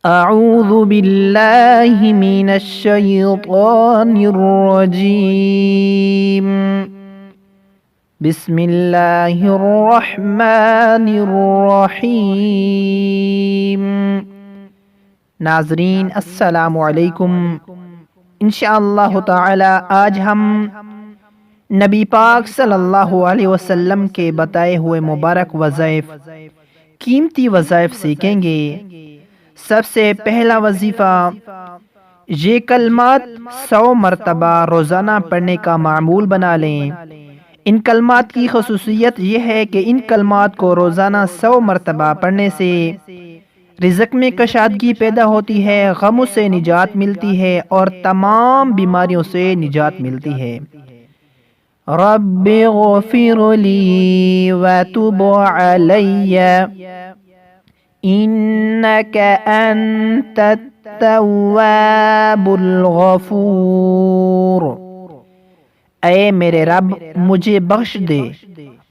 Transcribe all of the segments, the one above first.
اعوذ باللہ من الشیطان الرجیم بسم اللہ الرحمن الرحیم۔ ناظرین السلام علیکم۔ انشاءاللہ تعالی آج ہم نبی پاک صلی اللہ علیہ وسلم کے بتائے ہوئے مبارک وظائف، قیمتی وظائف سیکھیں گے۔ سب سے پہلا وظیفہ، یہ کلمات 100 مرتبہ روزانہ پڑھنے کا معمول بنا لیں۔ ان کلمات کی خصوصیت یہ ہے کہ ان کلمات کو روزانہ 100 مرتبہ پڑھنے سے رزق میں کشادگی پیدا ہوتی ہے، غموں سے نجات ملتی ہے اور تمام بیماریوں سے نجات ملتی ہے۔ رب اغفر لی وتب علی انک انت التواب الغفور۔ اے میرے رب، مجھے بخش دے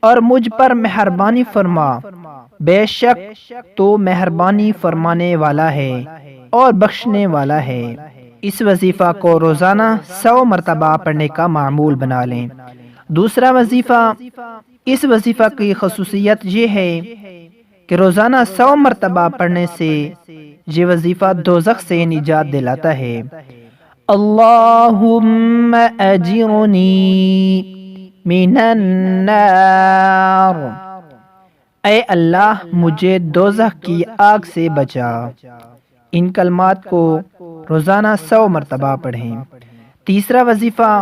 اور مجھ پر مہربانی فرما، بے شک تو مہربانی فرمانے والا ہے اور بخشنے والا ہے۔ اس وظیفہ کو روزانہ 100 مرتبہ پڑھنے کا معمول بنا لیں۔ دوسرا وظیفہ، اس وظیفہ کی خصوصیت یہ ہے کہ روزانہ 100 مرتبہ پڑھنے سے یہ وظیفہ دوزخ سے نجات دلاتا ہے۔ اللہم اجرنی من النار، اے اللہ مجھے دوزخ کی آگ سے بچا۔ ان کلمات کو روزانہ 100 مرتبہ پڑھیں۔ تیسرا وظیفہ،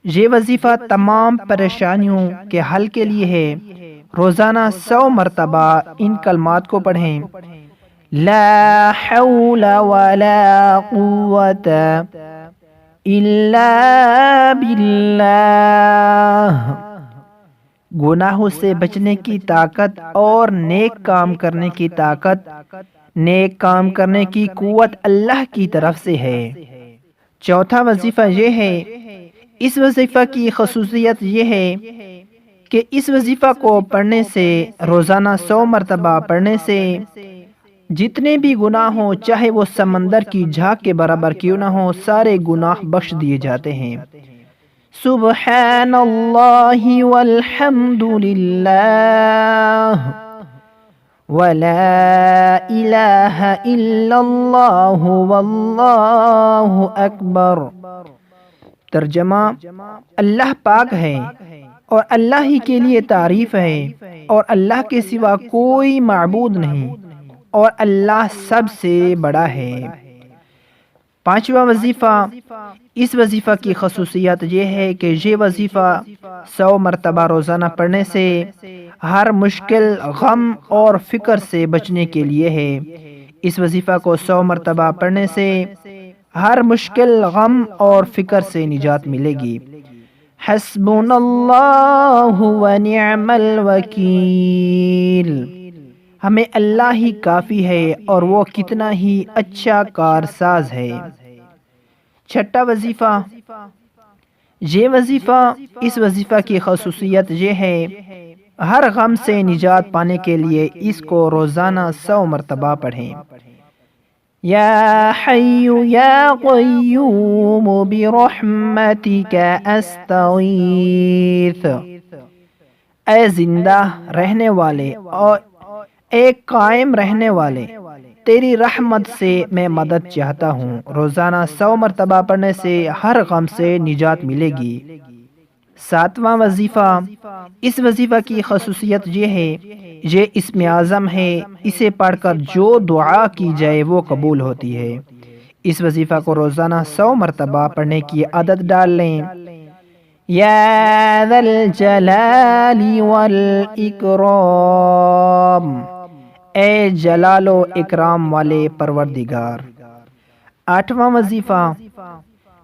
یہ وظیفہ تمام پریشانیوں کے حل کے لیے ہے۔ روزانہ 100 مرتبہ ان کلمات کو پڑھیں۔ لا حول ولا قوة الا باللہ، گناہوں سے بچنے کی طاقت اور نیک کام کرنے کی طاقت، نیک کام کرنے کی قوت اللہ کی طرف سے ہے۔ چوتھا وظیفہ یہ ہے، اس وظیفہ کی خصوصیت یہ ہے کہ اس وظیفہ کو پڑھنے سے، روزانہ 100 مرتبہ پڑھنے سے جتنے بھی گناہ ہوں، چاہے وہ سمندر کی جھاگ کے برابر کیوں نہ ہوں، سارے گناہ بخش دیے جاتے ہیں۔ سبحان اللہ والحمد للہ ولا الہ الا اللہ واللہ اکبر۔ ترجمہ، اللہ پاک ہے اور اللہ ہی کے لیے تعریف ہے، اور اللہ کے سوا کوئی معبود نہیں، اور اللہ سب سے بڑا ہے۔ پانچواں وظیفہ، اس وظیفہ کی خصوصیت یہ ہے کہ یہ وظیفہ 100 مرتبہ روزانہ پڑھنے سے ہر مشکل، غم اور فکر سے بچنے کے لیے ہے۔ اس وظیفہ کو 100 مرتبہ پڑھنے سے ہر مشکل، غم اور فکر سے نجات ملے گی۔ حسبنا اللہ ونعم الوکیل، ہمیں اللہ ہی کافی ہے اور وہ کتنا ہی اچھا کارساز ہے۔ چھٹا وظیفہ، یہ وظیفہ، اس وظیفہ کی خصوصیت یہ ہے، ہر غم سے نجات پانے کے لیے اس کو روزانہ 100 مرتبہ پڑھیں۔ یا حی یا قیوم برحمتک استغیث، اے زندہ رہنے والے اور اے قائم رہنے والے، تیری رحمت سے میں مدد چاہتا ہوں۔ روزانہ 100 مرتبہ پڑھنے سے ہر غم سے نجات ملے گی۔ ساتواں وظیفہ، اس وظیفہ کی خصوصیت یہ ہے، یہ اسم اعظم ہے، اسے پڑھ کر جو دعا کی جائے وہ قبول ہوتی ہے۔ اس وظیفہ کو روزانہ 100 مرتبہ پڑھنے کی عادت ڈال لیں۔ یا ذا الجلال والاکرام، اے جلال و اکرام والے پروردگار۔ آٹھواں وظیفہ،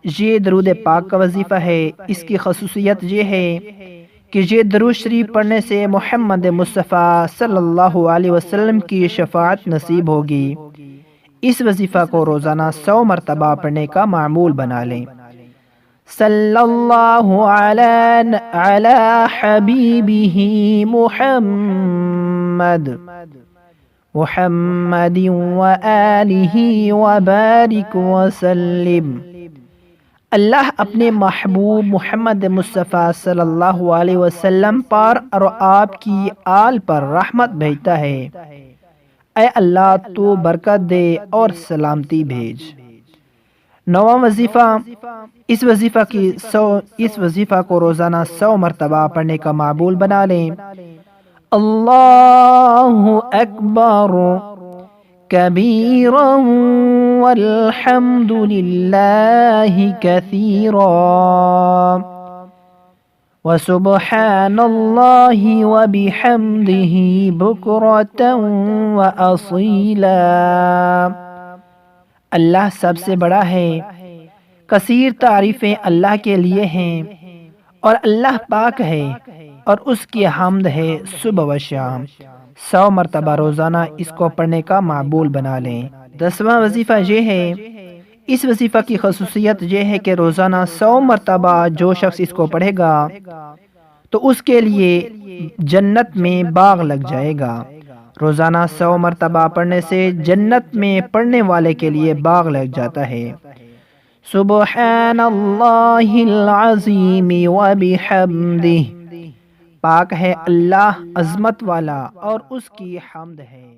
یہ درود پاک کا وظیفہ ہے۔ اس کی خصوصیت یہ ہے کہ یہ درود شریف پڑھنے سے محمد مصطفیٰ صلی اللہ علیہ وسلم کی شفاعت نصیب ہوگی۔ اس وظیفہ کو روزانہ 100 مرتبہ پڑھنے کا معمول بنا لیں۔ صلی اللہ علی حبیبہ محمد محمد وآلہ وبارک وسلم۔ اللہ اپنے محبوب محمد مصطفیٰ صلی اللہ علیہ وسلم پر اور آپ کی آل پر رحمت بھیجتا ہے۔ اے اللہ تو برکت دے اور سلامتی بھیج۔ نواں وظیفہ، اس وظیفہ کو روزانہ 100 مرتبہ پڑھنے کا معمول بنا لیں۔ اللہ اکبر کبیرا والحمد للہ کثیرا وسبحان اللہ وبحمدہ بکرۃ واصیلا۔ اللہ سب سے بڑا ہے، کثیر تعریفیں اللہ کے لیے ہیں، اور اللہ پاک ہے اور اس کی حمد ہے صبح و شام۔ 100 مرتبہ روزانہ اس کو پڑھنے کا معمول بنا لیں۔ 10واں وظیفہ یہ ہے، اس وظیفہ کی خصوصیت یہ ہے کہ روزانہ 100 مرتبہ جو شخص اس کو پڑھے گا تو اس کے لیے جنت میں باغ لگ جائے گا۔ روزانہ 100 مرتبہ پڑھنے سے جنت میں پڑھنے والے کے لیے باغ لگ جاتا ہے۔ سبحان اللہ العظیم وبحمدہ، پاک ہے اللہ عظمت والا اور اس کی حمد ہے۔